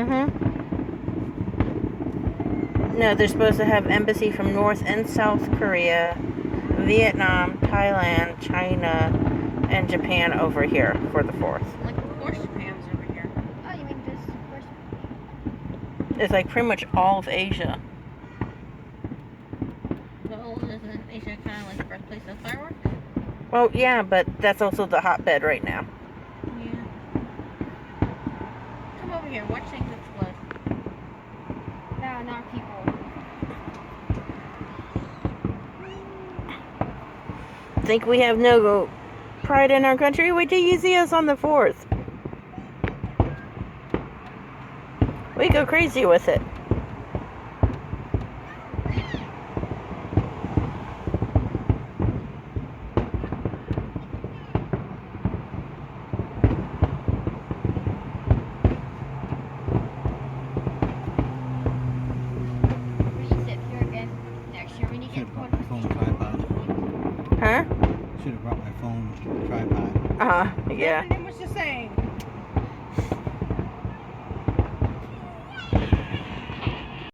Mm-hmm. No, they're supposed to have embassy from North and South Korea, Vietnam, Thailand, China, and Japan over here for the 4th. Like, of course Japan's over here. Oh, you mean just of course? It's like pretty much all of Asia. Well, isn't Asia kind of like the birthplace of fireworks? Well, yeah, but that's also the hotbed right now. Yeah. Come over here, watch things explode. No, not people. Think we have no pride in our country? Wait till you see us on the 4th. We go crazy with it. We need to sit here again next year. We need to Should get have brought my phone tripod. Huh? Should have brought my phone tripod. Yeah. What was you saying?